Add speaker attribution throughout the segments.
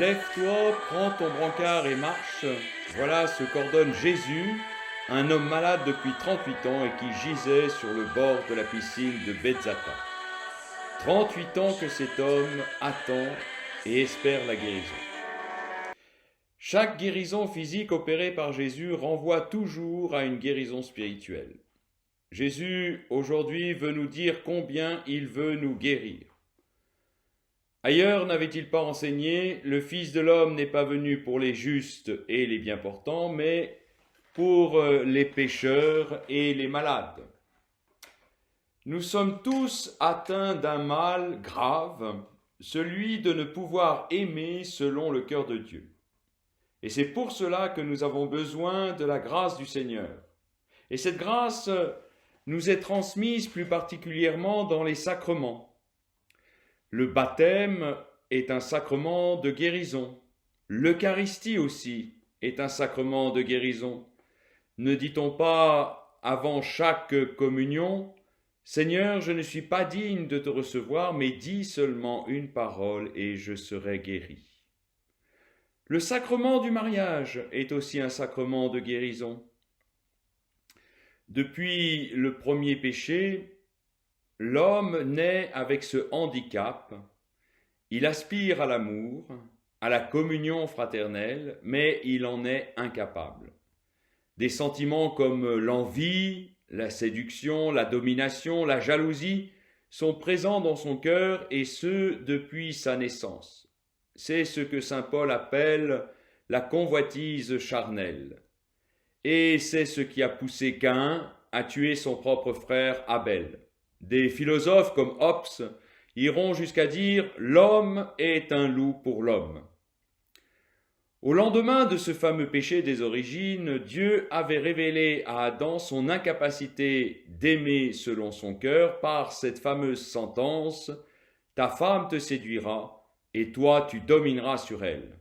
Speaker 1: Lève-toi, prends ton brancard et marche. Voilà ce qu'ordonne Jésus, un homme malade depuis 38 ans et qui gisait sur le bord de la piscine de Betzata. 38 ans que cet homme attend et espère la guérison. Chaque guérison physique opérée par Jésus renvoie toujours à une guérison spirituelle. Jésus, aujourd'hui, veut nous dire combien il veut nous guérir. Ailleurs n'avait-il pas enseigné, le Fils de l'homme n'est pas venu pour les justes et les bien portants, mais pour les pécheurs et les malades. Nous sommes tous atteints d'un mal grave, celui de ne pouvoir aimer selon le cœur de Dieu. Et c'est pour cela que nous avons besoin de la grâce du Seigneur. Et cette grâce nous est transmise plus particulièrement dans les sacrements. Le baptême est un sacrement de guérison. L'Eucharistie aussi est un sacrement de guérison. Ne dit-on pas avant chaque communion, « Seigneur, je ne suis pas digne de te recevoir, mais dis seulement une parole et je serai guéri. » Le sacrement du mariage est aussi un sacrement de guérison. Depuis le premier péché, l'homme naît avec ce handicap. Il aspire à l'amour, à la communion fraternelle, mais il en est incapable. Des sentiments comme l'envie, la séduction, la domination, la jalousie sont présents dans son cœur et ce depuis sa naissance. C'est ce que saint Paul appelle la convoitise charnelle. Et c'est ce qui a poussé Caïn à tuer son propre frère Abel. Des philosophes comme Hobbes iront jusqu'à dire « l'homme est un loup pour l'homme ». Au lendemain de ce fameux péché des origines, Dieu avait révélé à Adam son incapacité d'aimer selon son cœur par cette fameuse sentence « ta femme te séduira et toi tu domineras sur elle ».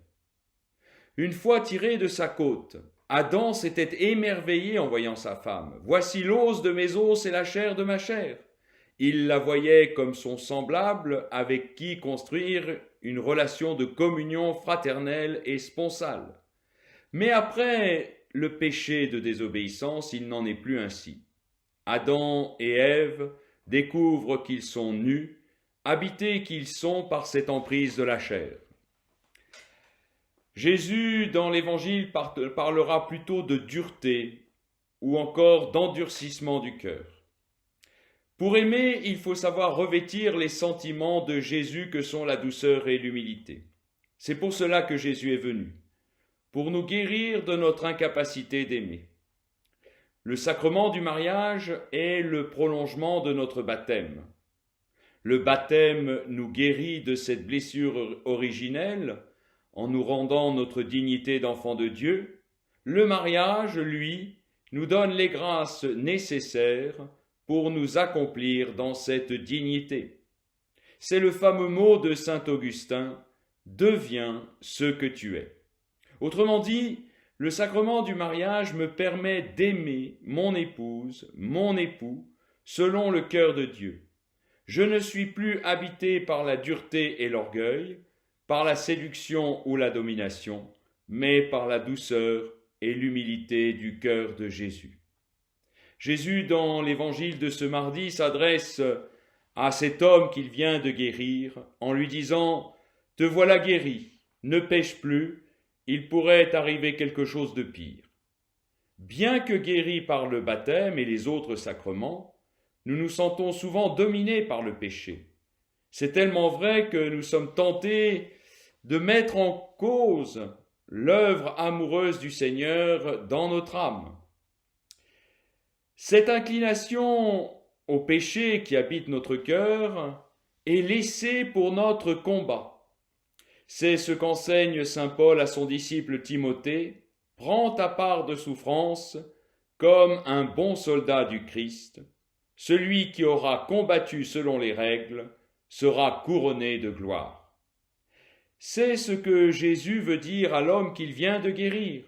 Speaker 1: Une fois tiré de sa côte, Adam s'était émerveillé en voyant sa femme. « Voici l'os de mes os et la chair de ma chair ». Il la voyait comme son semblable avec qui construire une relation de communion fraternelle et sponsale. Mais après le péché de désobéissance, il n'en est plus ainsi. Adam et Ève découvrent qu'ils sont nus, habités qu'ils sont par cette emprise de la chair. Jésus, dans l'Évangile, parlera plutôt de dureté ou encore d'endurcissement du cœur. Pour aimer, il faut savoir revêtir les sentiments de Jésus que sont la douceur et l'humilité. C'est pour cela que Jésus est venu, pour nous guérir de notre incapacité d'aimer. Le sacrement du mariage est le prolongement de notre baptême. Le baptême nous guérit de cette blessure originelle en nous rendant notre dignité d'enfant de Dieu. Le mariage, lui, nous donne les grâces nécessaires pour nous accomplir dans cette dignité. C'est le fameux mot de saint Augustin, « deviens ce que tu es ». Autrement dit, le sacrement du mariage me permet d'aimer mon épouse, mon époux, selon le cœur de Dieu. Je ne suis plus habité par la dureté et l'orgueil, par la séduction ou la domination, mais par la douceur et l'humilité du cœur de Jésus. Jésus, dans l'évangile de ce mardi, s'adresse à cet homme qu'il vient de guérir en lui disant « Te voilà guéri, ne pêche plus, il pourrait arriver quelque chose de pire. » Bien que guéris par le baptême et les autres sacrements, nous nous sentons souvent dominés par le péché. C'est tellement vrai que nous sommes tentés de mettre en cause l'œuvre amoureuse du Seigneur dans notre âme. Cette inclination au péché qui habite notre cœur est laissée pour notre combat. C'est ce qu'enseigne saint Paul à son disciple Timothée. « Prends ta part de souffrance comme un bon soldat du Christ. Celui qui aura combattu selon les règles sera couronné de gloire. » C'est ce que Jésus veut dire à l'homme qu'il vient de guérir.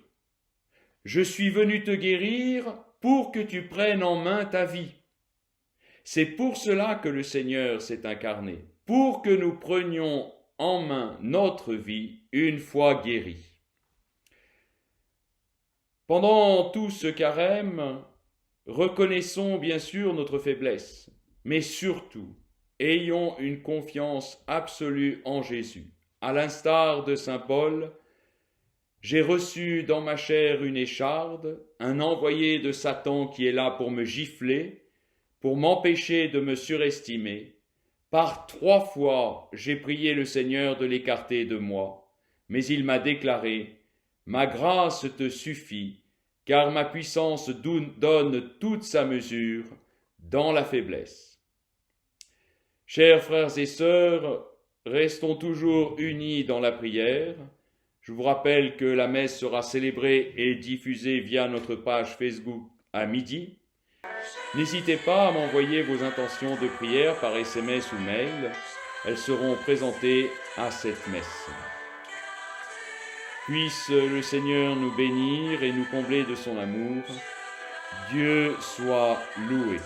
Speaker 1: « Je suis venu te guérir pour que tu prennes en main ta vie. » C'est pour cela que le Seigneur s'est incarné, pour que nous prenions en main notre vie une fois guéris. Pendant tout ce carême, reconnaissons bien sûr notre faiblesse, mais surtout, ayons une confiance absolue en Jésus. À l'instar de saint Paul, j'ai reçu dans ma chair une écharde, un envoyé de Satan qui est là pour me gifler, pour m'empêcher de me surestimer. Par 3 fois, j'ai prié le Seigneur de l'écarter de moi, mais il m'a déclaré « Ma grâce te suffit, car ma puissance donne toute sa mesure dans la faiblesse. » Chers frères et sœurs, restons toujours unis dans la prière. Je vous rappelle que la messe sera célébrée et diffusée via notre page Facebook à midi. N'hésitez pas à m'envoyer vos intentions de prière par SMS ou mail. Elles seront présentées à cette messe. Puisse le Seigneur nous bénir et nous combler de son amour. Dieu soit loué.